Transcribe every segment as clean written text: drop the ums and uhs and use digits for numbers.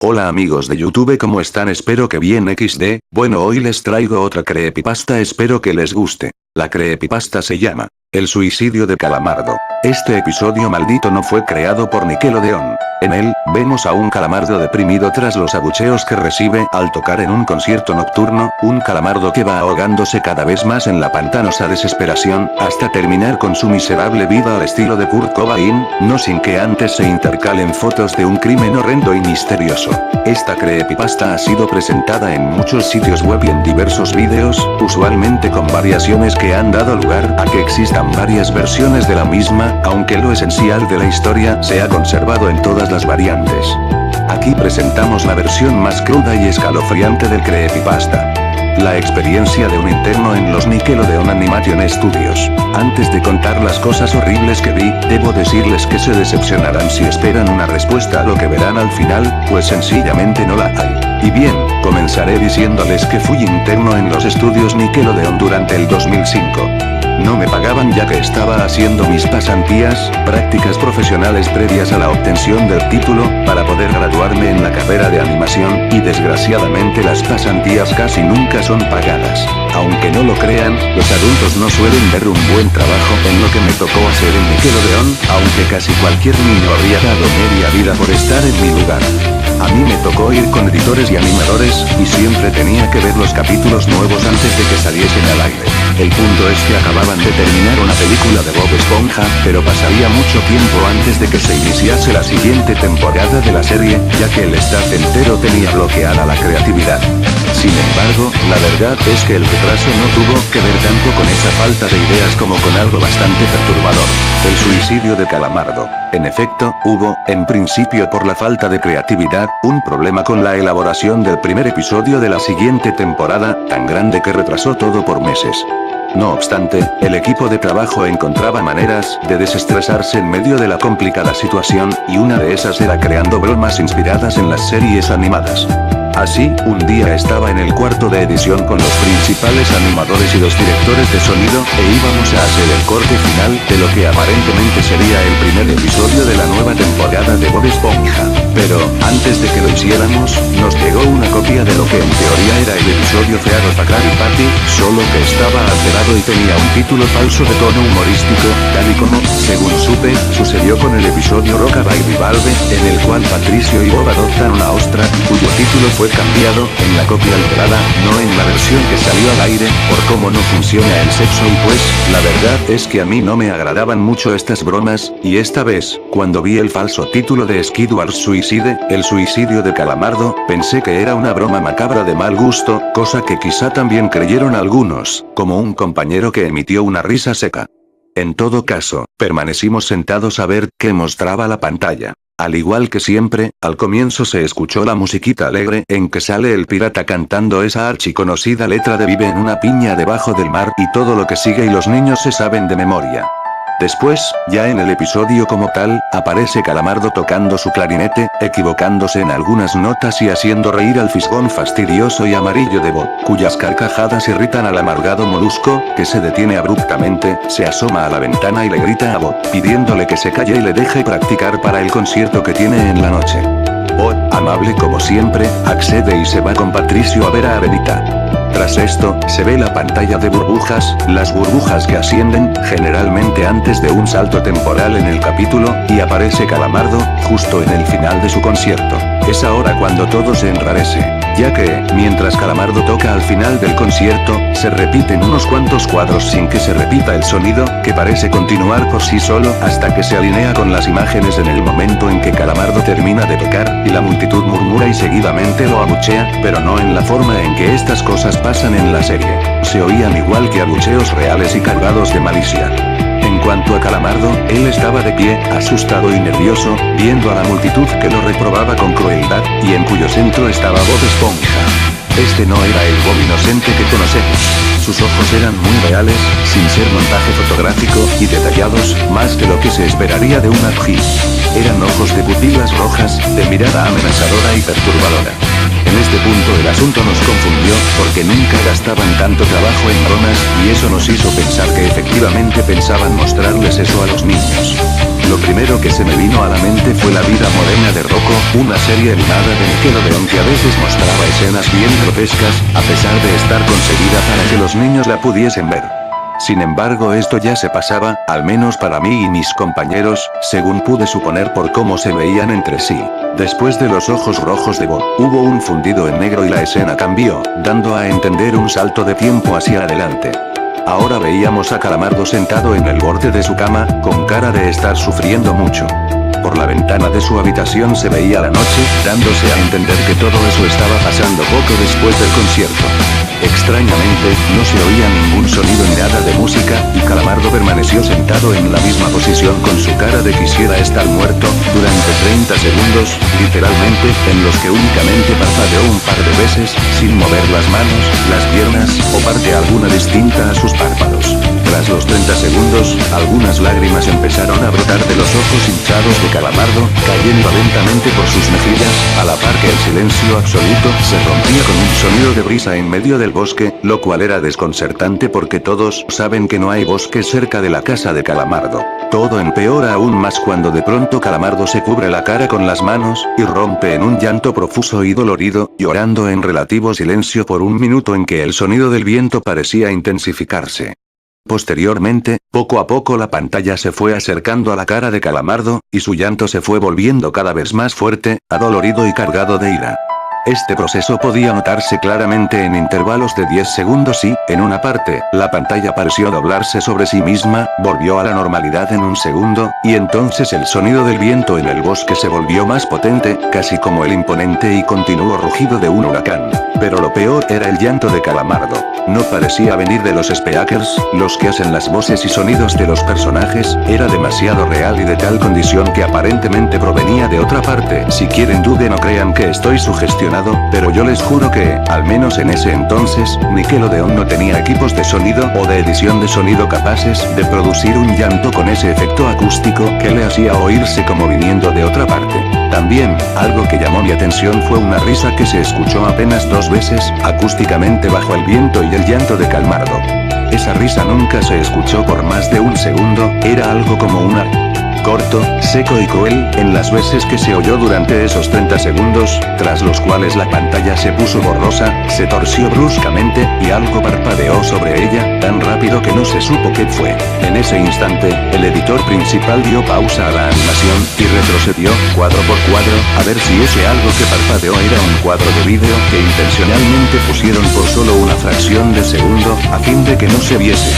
Hola amigos de YouTube, ¿cómo están? Espero que bien XD. Bueno, hoy les traigo otra creepypasta, espero que les guste. La creepypasta se llama El suicidio de Calamardo. Este episodio maldito no fue creado por Nickelodeon. En él, vemos a un Calamardo deprimido tras los abucheos que recibe al tocar en un concierto nocturno, un Calamardo que va ahogándose cada vez más en la pantanosa desesperación, hasta terminar con su miserable vida al estilo de Kurt Cobain, no sin que antes se intercalen fotos de un crimen horrendo y misterioso. Esta creepypasta ha sido presentada en muchos sitios web y en diversos vídeos, usualmente con variaciones que han dado lugar a que existan varias versiones de la misma, aunque lo esencial de la historia se ha conservado en todas las variantes. Aquí presentamos la versión más cruda y escalofriante del creepypasta. La experiencia de un interno en los Nickelodeon Animation Studios. Antes de contar las cosas horribles que vi, debo decirles que se decepcionarán si esperan una respuesta a lo que verán al final, pues sencillamente no la hay. Y bien, comenzaré diciéndoles que fui interno en los estudios Nickelodeon durante el 2005. No me pagaban ya que estaba haciendo mis pasantías, prácticas profesionales previas a la obtención del título, para poder graduarme en la carrera de animación, y desgraciadamente las pasantías casi nunca son pagadas. Aunque no lo crean, los adultos no suelen ver un buen trabajo en lo que me tocó hacer en Nickelodeon, aunque casi cualquier niño habría dado media vida por estar en mi lugar. A mí me tocó ir con editores y animadores, y siempre tenía que ver los capítulos nuevos antes de que saliesen al aire. El punto es que acababan de terminar una película de Bob Esponja, pero pasaría mucho tiempo antes de que se iniciase la siguiente temporada de la serie, ya que el staff entero tenía bloqueada la creatividad. Sin embargo, la verdad es que el retraso no tuvo que ver tanto con esa falta de ideas como con algo bastante perturbador: el suicidio de Calamardo. En efecto, hubo, en principio por la falta de creatividad, un problema con la elaboración del primer episodio de la siguiente temporada, tan grande que retrasó todo por meses. No obstante, el equipo de trabajo encontraba maneras de desestresarse en medio de la complicada situación, y una de esas era creando bromas inspiradas en las series animadas. Así, un día estaba en el cuarto de edición con los principales animadores y los directores de sonido, e íbamos a hacer el corte final de lo que aparentemente sería el primer episodio de la nueva temporada de Bob Esponja. Pero, antes de que lo hiciéramos, nos llegó una copia de lo que en teoría era el episodio Fear of a Krabby Patty, solo que estaba alterado y tenía un título falso de tono humorístico, tal y como, según supe, sucedió con el episodio Rockabye Revolve, en el cual Patricio y Bob adoptan una ostra, cuyo título fue cambiado, en la copia alterada, no en la versión que salió al aire, por cómo no funciona el sexo. Y pues, la verdad es que a mí no me agradaban mucho estas bromas, y esta vez, cuando vi el falso título de Skidward Suicide, el suicidio de Calamardo, pensé que era una broma macabra de mal gusto, cosa que quizá también creyeron algunos, como un compañero que emitió una risa seca. En todo caso, permanecimos sentados a ver qué mostraba la pantalla. Al igual que siempre, al comienzo se escuchó la musiquita alegre en que sale el pirata cantando esa archiconocida letra de Vive en una piña debajo del mar, y todo lo que sigue y los niños se saben de memoria. Después, ya en el episodio como tal, aparece Calamardo tocando su clarinete, equivocándose en algunas notas y haciendo reír al fisgón fastidioso y amarillo de Bob, cuyas carcajadas irritan al amargado molusco, que se detiene abruptamente, se asoma a la ventana y le grita a Bob, pidiéndole que se calle y le deje practicar para el concierto que tiene en la noche. Bob, amable como siempre, accede y se va con Patricio a ver a Arenita. Tras esto, se ve la pantalla de burbujas, las burbujas que ascienden, generalmente antes de un salto temporal en el capítulo, y aparece Calamardo, justo en el final de su concierto. Es ahora cuando todo se enrarece, ya que, mientras Calamardo toca al final del concierto, se repiten unos cuantos cuadros sin que se repita el sonido, que parece continuar por sí solo hasta que se alinea con las imágenes en el momento en que Calamardo termina de tocar, y la multitud murmura y seguidamente lo abuchea, pero no en la forma en que estas cosas pasan en la serie. Se oían igual que abucheos reales y cargados de malicia. En cuanto a Calamardo, él estaba de pie, asustado y nervioso, viendo a la multitud que lo reprobaba con crueldad, y en cuyo centro estaba Bob Esponja. Este no era el Bob inocente que conocemos. Sus ojos eran muy reales, sin ser montaje fotográfico, y detallados, más de lo que se esperaría de una actriz. Eran ojos de pupilas rojas, de mirada amenazadora y perturbadora. en este punto el asunto nos confundió, porque nunca gastaban tanto trabajo en bromas, y eso nos hizo pensar que efectivamente pensaban mostrarles eso a los niños. Lo primero que se me vino a la mente fue La vida moderna de Rocco, una serie animada de Nickelodeon que a veces mostraba escenas bien grotescas, a pesar de estar concebida para que los niños la pudiesen ver. Sin embargo, esto ya se pasaba, al menos para mí y mis compañeros, según pude suponer por cómo se veían entre sí. Después de los ojos rojos de Bob, hubo un fundido en negro y la escena cambió, dando a entender un salto de tiempo hacia adelante. Ahora veíamos a Calamardo sentado en el borde de su cama, con cara de estar sufriendo mucho. Por la ventana de su habitación se veía la noche, dándose a entender que todo eso estaba pasando poco después del concierto. Extrañamente, no se oía ningún sonido ni nada de música, y Calamardo permaneció sentado en la misma posición con su cara de quisiera estar muerto, durante 30 segundos, literalmente, en los que únicamente parpadeó un par de veces, sin mover las manos, las piernas, o parte alguna distinta a sus párpados. Tras los 30 segundos, algunas lágrimas empezaron a brotar de los ojos hinchados de Calamardo, cayendo lentamente por sus mejillas, a la par que el silencio absoluto se rompía con un sonido de brisa en medio del bosque, lo cual era desconcertante porque todos saben que no hay bosque cerca de la casa de Calamardo. Todo empeora aún más cuando de pronto Calamardo se cubre la cara con las manos, y rompe en un llanto profuso y dolorido, llorando en relativo silencio por un minuto en que el sonido del viento parecía intensificarse. Posteriormente, poco a poco la pantalla se fue acercando a la cara de Calamardo, y su llanto se fue volviendo cada vez más fuerte, adolorido y cargado de ira. Este proceso podía notarse claramente en intervalos de 10 segundos y, en una parte, la pantalla pareció doblarse sobre sí misma, volvió a la normalidad en un segundo, y entonces el sonido del viento en el bosque se volvió más potente, casi como el imponente y continuo rugido de un huracán. Pero lo peor era el llanto de Calamardo. No parecía venir de los speakers, los que hacen las voces y sonidos de los personajes, era demasiado real y de tal condición que aparentemente provenía de otra parte. Si quieren duden o crean que estoy sugestionado, pero yo les juro que, al menos en ese entonces, Nickelodeon no tenía equipos de sonido o de edición de sonido capaces de producir un llanto con ese efecto acústico que le hacía oírse como viniendo de otra parte. También, algo que llamó mi atención fue una risa que se escuchó apenas 2 veces, acústicamente bajo el viento y el llanto de Calamardo. Esa risa nunca se escuchó por más de un segundo, era algo como una... corto, seco y cruel, en las veces que se oyó durante esos 30 segundos, tras los cuales la pantalla se puso borrosa, se torció bruscamente, y algo parpadeó sobre ella, tan rápido que no se supo qué fue. En ese instante, el editor principal dio pausa a la animación, y retrocedió, cuadro por cuadro, a ver si ese algo que parpadeó era un cuadro de vídeo que intencionalmente pusieron por solo una fracción de segundo, a fin de que no se viese.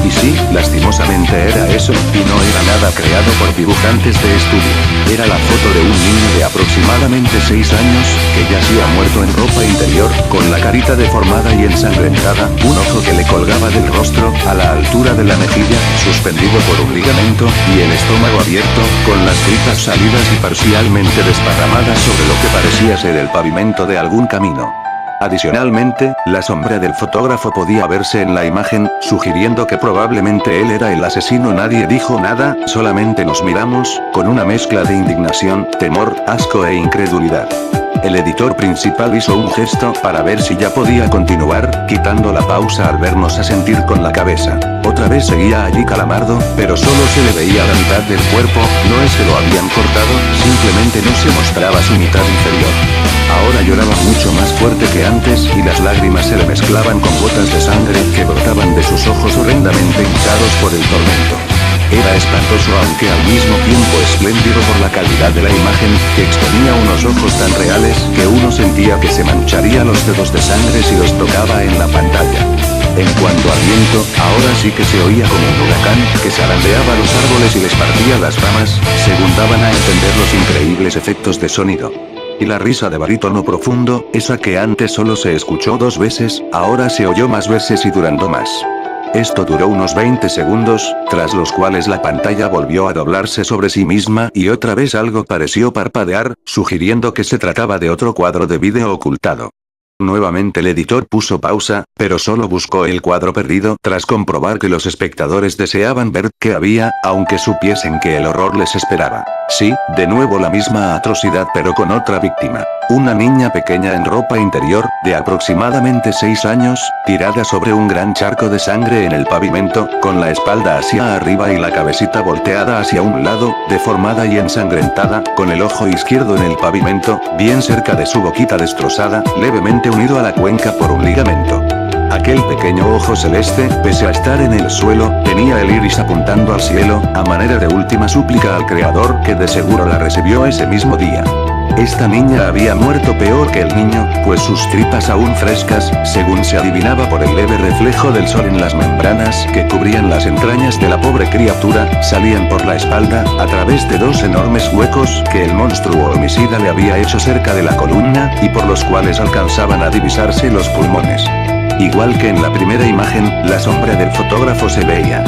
Y sí, lastimosamente era eso, y no era nada creado por dibujantes de estudio. Era la foto de un niño de aproximadamente 6 años, que yacía muerto en ropa interior, con la carita deformada y ensangrentada, un ojo que le colgaba del rostro, a la altura de la mejilla, suspendido por un ligamento, y el estómago abierto, con las tripas salidas y parcialmente desparramadas sobre lo que parecía ser el pavimento de algún camino. Adicionalmente, la sombra del fotógrafo podía verse en la imagen, sugiriendo que probablemente él era el asesino. Nadie dijo nada, solamente nos miramos, con una mezcla de indignación, temor, asco e incredulidad. El editor principal hizo un gesto para ver si ya podía continuar, quitando la pausa al vernos asentir con la cabeza. Otra vez seguía allí Calamardo, pero solo se le veía la mitad del cuerpo, no es que lo habían cortado, simplemente no se mostraba su mitad inferior. Ahora lloraba mucho más fuerte que antes y las lágrimas se le mezclaban con gotas de sangre que brotaban de sus ojos horrendamente hinchados por el tormento. Era espantoso aunque al mismo tiempo espléndido por la calidad de la imagen, que exponía unos ojos tan reales que uno sentía que se mancharía los dedos de sangre si los tocaba en la pantalla. En cuanto al viento, ahora sí que se oía como un huracán, que zarandeaba los árboles y les partía las ramas, según daban a entender los increíbles efectos de sonido. Y la risa de barítono profundo, esa que antes solo se escuchó 2 veces, ahora se oyó más veces y durando más. Esto duró unos 20 segundos, tras los cuales la pantalla volvió a doblarse sobre sí misma y otra vez algo pareció parpadear, sugiriendo que se trataba de otro cuadro de vídeo ocultado. Nuevamente el editor puso pausa, pero solo buscó el cuadro perdido tras comprobar que los espectadores deseaban ver qué había, aunque supiesen que el horror les esperaba. Sí, de nuevo la misma atrocidad pero con otra víctima. Una niña pequeña en ropa interior, de aproximadamente 6 años, tirada sobre un gran charco de sangre en el pavimento, con la espalda hacia arriba y la cabecita volteada hacia un lado, deformada y ensangrentada, con el ojo izquierdo en el pavimento, bien cerca de su boquita destrozada, levemente unido a la cuenca por un ligamento. Aquel pequeño ojo celeste, pese a estar en el suelo, tenía el iris apuntando al cielo, a manera de última súplica al Creador que de seguro la recibió ese mismo día. Esta niña había muerto peor que el niño, pues sus tripas aún frescas, según se adivinaba por el leve reflejo del sol en las membranas que cubrían las entrañas de la pobre criatura, salían por la espalda, a través de 2 enormes huecos que el monstruo homicida le había hecho cerca de la columna, y por los cuales alcanzaban a divisarse los pulmones. Igual que en la primera imagen, la sombra del fotógrafo se veía.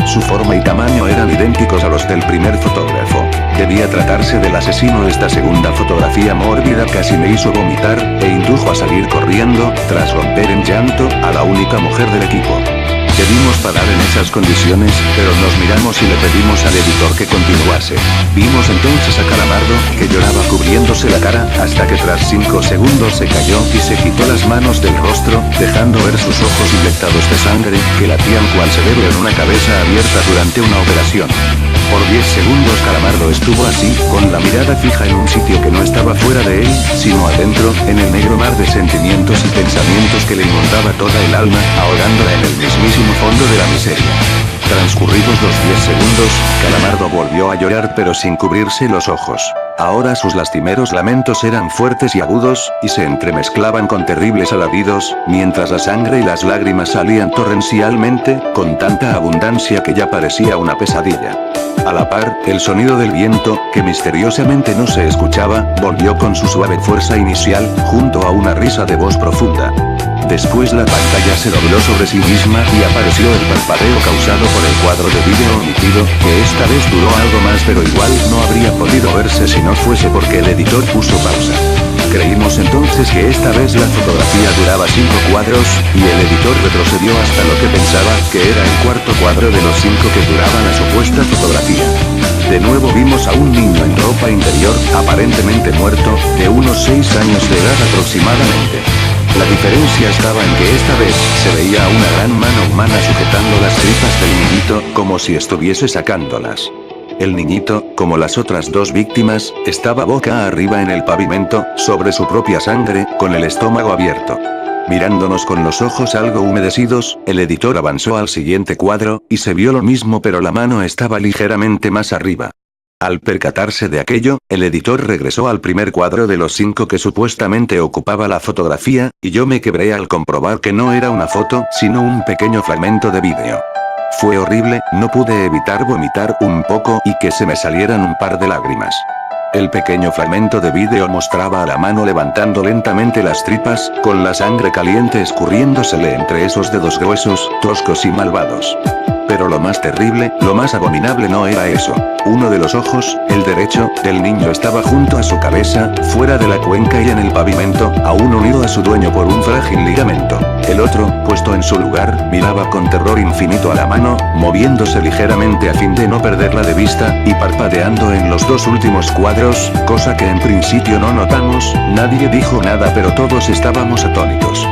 Su forma y tamaño eran idénticos a los del primer fotógrafo. Debía tratarse del asesino. Esta segunda fotografía mórbida casi me hizo vomitar, e indujo a salir corriendo, tras romper en llanto, a la única mujer del equipo. Debimos parar en esas condiciones, pero nos miramos y le pedimos al editor que continuase. Vimos entonces a Calamardo, que lloraba cubriéndose la cara, hasta que tras 5 segundos se cayó y se quitó las manos del rostro, dejando ver sus ojos inyectados de sangre, que latían cual cerebro en una cabeza abierta durante una operación. Por 10 segundos Calamardo estuvo así, con la mirada fija en un sitio que no estaba fuera de él, sino adentro, en el negro mar de sentimientos y pensamientos que le inundaba toda el alma, ahogándola en el mismísimo fondo de la miseria. Transcurridos los 10 segundos, Calamardo volvió a llorar pero sin cubrirse los ojos. Ahora sus lastimeros lamentos eran fuertes y agudos, y se entremezclaban con terribles alaridos, mientras la sangre y las lágrimas salían torrencialmente, con tanta abundancia que ya parecía una pesadilla. A la par, el sonido del viento, que misteriosamente no se escuchaba, volvió con su suave fuerza inicial, junto a una risa de voz profunda. Después la pantalla se dobló sobre sí misma y apareció el parpadeo causado por el cuadro de vídeo omitido, que esta vez duró algo más pero igual no habría podido verse si no fuese porque el editor puso pausa. Creímos entonces que esta vez la fotografía duraba 5 cuadros, y el editor retrocedió hasta lo que pensaba que era el cuarto cuadro de los 5 que duraba la supuesta fotografía. De nuevo vimos a un niño en ropa interior, aparentemente muerto, de unos 6 años de edad aproximadamente. La diferencia estaba en que esta vez se veía a una gran mano humana sujetando las tripas del niñito, como si estuviese sacándolas. El niñito, como las otras 2 víctimas, estaba boca arriba en el pavimento, sobre su propia sangre, con el estómago abierto. Mirándonos con los ojos algo humedecidos, el editor avanzó al siguiente cuadro, y se vio lo mismo pero la mano estaba ligeramente más arriba. Al percatarse de aquello, el editor regresó al primer cuadro de los 5 que supuestamente ocupaba la fotografía, y yo me quebré al comprobar que no era una foto, sino un pequeño fragmento de vídeo. Fue horrible, no pude evitar vomitar un poco y que se me salieran un par de lágrimas. El pequeño fragmento de vídeo mostraba a la mano levantando lentamente las tripas, con la sangre caliente escurriéndosele entre esos dedos gruesos, toscos y malvados. Pero lo más terrible, lo más abominable no era eso. Uno de los ojos, el derecho, del niño estaba junto a su cabeza, fuera de la cuenca y en el pavimento, aún unido a su dueño por un frágil ligamento. El otro, puesto en su lugar, miraba con terror infinito a la mano, moviéndose ligeramente a fin de no perderla de vista, y parpadeando en los 2 últimos cuadros, cosa que en principio no notamos. Nadie dijo nada pero todos estábamos atónitos.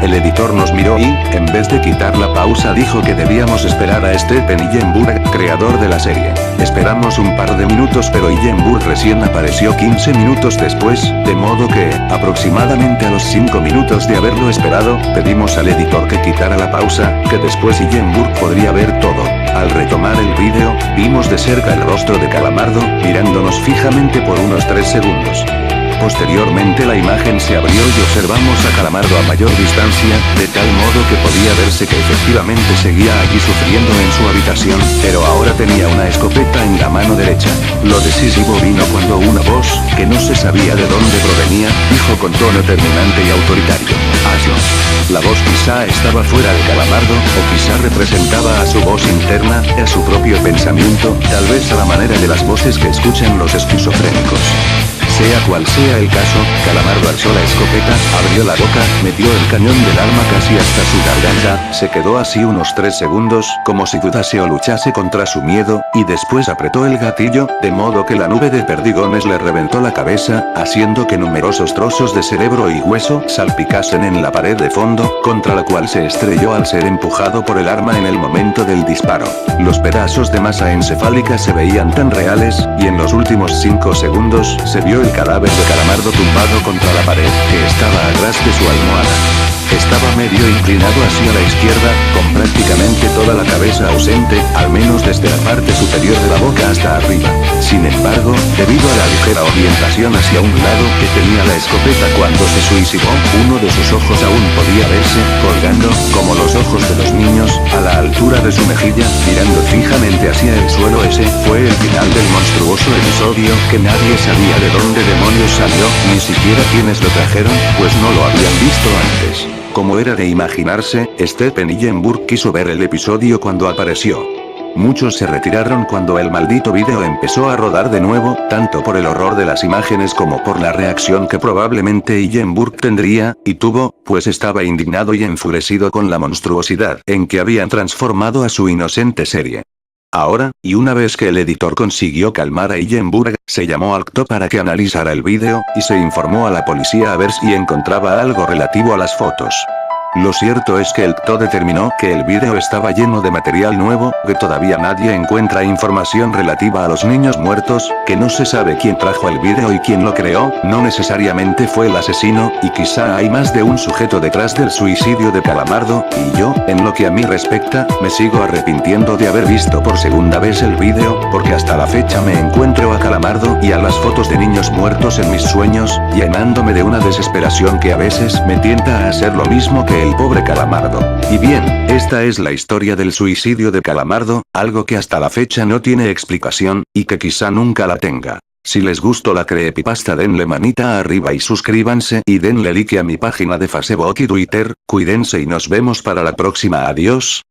El editor nos miró y, en vez de quitar la pausa, dijo que debíamos esperar a Stephen Hillenburg, creador de la serie. Esperamos un par de minutos pero Hillenburg recién apareció 15 minutos después, de modo que, aproximadamente a los 5 minutos de haberlo esperado, pedimos al editor que quitara la pausa, que después Hillenburg podría ver todo. Al retomar el vídeo, vimos de cerca el rostro de Calamardo, mirándonos fijamente por unos 3 segundos. Posteriormente la imagen se abrió y observamos a Calamardo a mayor distancia, de tal modo que podía verse que efectivamente seguía allí sufriendo en su habitación, pero ahora tenía una escopeta en la mano derecha. Lo decisivo vino cuando una voz, que no se sabía de dónde provenía, dijo con tono terminante y autoritario: «Hazlo». La voz quizá estaba fuera de Calamardo, o quizá representaba a su voz interna, a su propio pensamiento, tal vez a la manera de las voces que escuchan los esquizofrénicos. Sea cual sea el caso, Calamardo alzó la escopeta, abrió la boca, metió el cañón del arma casi hasta su garganta, se quedó así unos 3 segundos, como si dudase o luchase contra su miedo, y después apretó el gatillo, de modo que la nube de perdigones le reventó la cabeza, haciendo que numerosos trozos de cerebro y hueso salpicasen en la pared de fondo, contra la cual se estrelló al ser empujado por el arma en el momento del disparo. Los pedazos de masa encefálica se veían tan reales, y en los últimos 5 segundos, se vio el cadáver de Calamardo tumbado contra la pared, que estaba atrás de su almohada. Estaba medio inclinado hacia la izquierda, con prácticamente toda la cabeza ausente, al menos desde la parte superior de la boca hasta arriba. Sin embargo, debido a la ligera orientación hacia un lado que tenía la escopeta cuando se suicidó, uno de sus ojos aún podía verse, colgando, como los ojos de los niños, a la altura de su mejilla, mirando fijamente hacia el suelo. Ese fue el final del monstruoso episodio, que nadie sabía de dónde demonios salió, ni siquiera quienes lo trajeron, pues no lo habían visto antes. Como era de imaginarse, Stephen Hillenburg quiso ver el episodio cuando apareció. Muchos se retiraron cuando el maldito vídeo empezó a rodar de nuevo, tanto por el horror de las imágenes como por la reacción que probablemente Hillenburg tendría, y tuvo, pues estaba indignado y enfurecido con la monstruosidad en que habían transformado a su inocente serie. Ahora, y una vez que el editor consiguió calmar a Hillenburg, se llamó al CTO para que analizara el vídeo, y se informó a la policía a ver si encontraba algo relativo a las fotos. Lo cierto es que el CTO determinó que el vídeo estaba lleno de material nuevo, que todavía nadie encuentra información relativa a los niños muertos, que no se sabe quién trajo el vídeo y quién lo creó, no necesariamente fue el asesino, y quizá hay más de un sujeto detrás del suicidio de Calamardo, y yo, en lo que a mí respecta, me sigo arrepintiendo de haber visto por segunda vez el vídeo, porque hasta la fecha me encuentro a Calamardo y a las fotos de niños muertos en mis sueños, llenándome de una desesperación que a veces me tienta a hacer lo mismo que el pobre Calamardo. Y bien, esta es la historia del suicidio de Calamardo, algo que hasta la fecha no tiene explicación, y que quizá nunca la tenga. Si les gustó la creepypasta denle manita arriba y suscríbanse y denle like a mi página de Facebook y Twitter, cuídense y nos vemos para la próxima. Adiós.